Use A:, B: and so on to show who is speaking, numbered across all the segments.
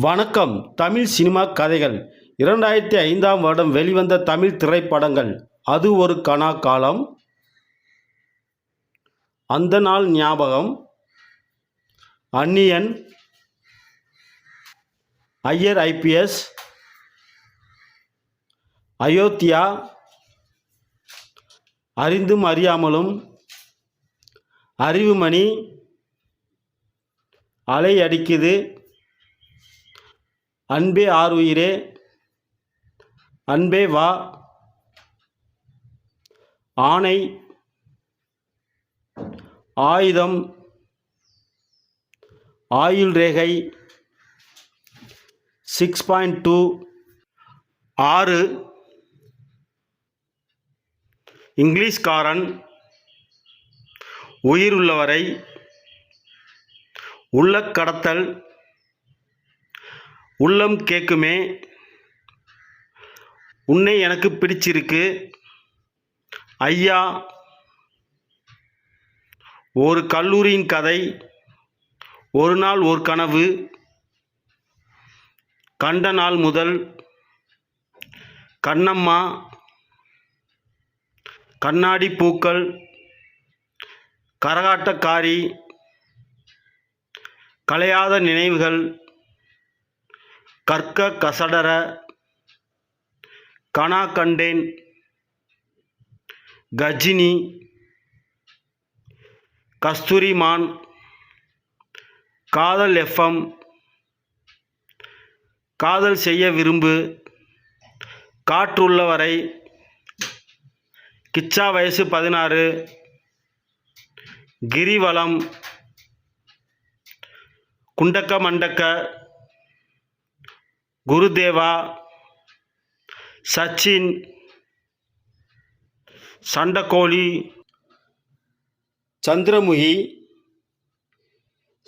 A: வணக்கம். தமிழ் சினிமா கதைகள். 2005ஆம் வருடம் வெளிவந்த தமிழ் திரைப்படங்கள். அது ஒரு கனா காலம், அந்த நாள் ஞாபகம், அந்நியன், ஐயர் ஐபிஎஸ், அயோத்தியா, அறிந்தும் அறியாமலும், அறிவுமணி, அலை அடிக்குது, அன்பே ஆருயிரே, அன்பே வா, ஆணை, ஆயுதம், ஆயுள் ரேகை, 6.2, 6, இங்கிலீஷ்காரன், உயிருள்ளவரை, உள்ளக்கடத்தல், உள்ளம் கேட்குமே, உன்னை எனக்கு பிடிச்சிருக்கு, ஐயா, ஒரு கல்லூரியின் கதை, ஒரு நாள் ஒரு கனவு, கண்ட நாள் முதல், கண்ணம்மா, கண்ணாடி பூக்கள், கரகாட்டக்காரி, கலையாத நினைவுகள், கற்க கசடர, கனா கண்டேன், கஜினி, கஸ்தூரிமான், காதல் எஃப்எம், காதல் செய்ய விரும்பு, காற்றுள்ளவரை, கிச்சா வயசு 16, கிரிவலம், குண்டக்க மண்டக்க, குருதேவா, சச்சின், சண்டக்கோழி, சந்திரமுகி,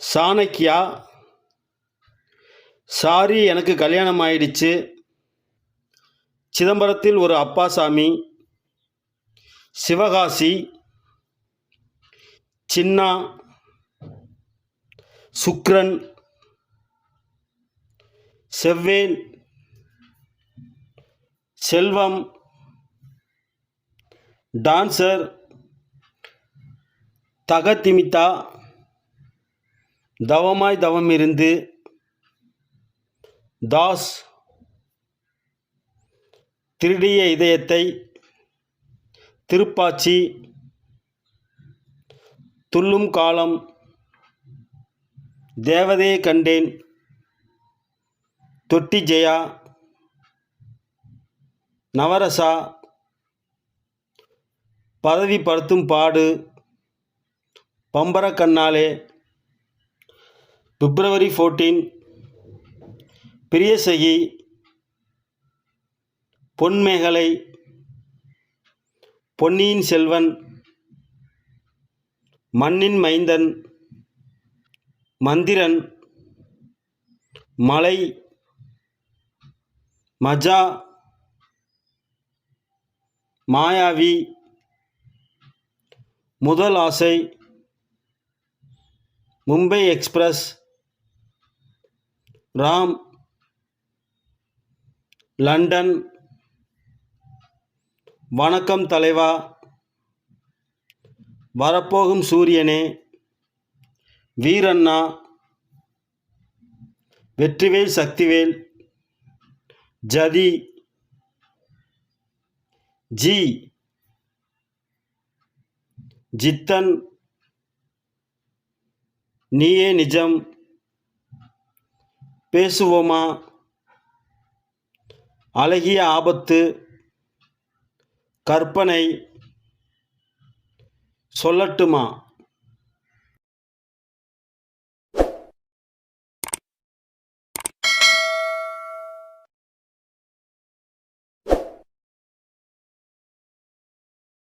A: சாணக்கியா, சாரி எனக்கு கல்யாணம் ஆயிடுச்சு, சிதம்பரத்தில் ஒரு அப்பாசாமி, சிவகாசி, சின்னா, சுக்ரன், செவ்வேல், செல்வம், டான்சர், தகதிமிதா, தவமாய் தவமிருந்து, தாஸ், திருடிய இதயத்தை, திருப்பாச்சி, துள்ளும் காலம், தேவதையை கண்டேன், தொட்டி ஜெயா, நவரசா, பதவி படுத்தும் பாடு, பம்பர கண்ணாலே, பிப்ரவரி 14, பிரியசகி, பொன்மேகலை, பொன்னியின் செல்வன், மண்ணின் மைந்தன், மந்திரன், மலை, மஜா, மாயாவி, முதல் ஆசை, மும்பை எக்ஸ்பிரஸ், ராம், லண்டன், வணக்கம் தலைவா, வரப்போகும் சூரியனே, வீரண்ணா, வெற்றிவேல் சக்திவேல், ஜதி, ஜி, ஜித்தன், நீயே நிஜம், பேசுவோமா, அழகிய ஆபத்து, கற்பனை, சொல்லட்டுமா.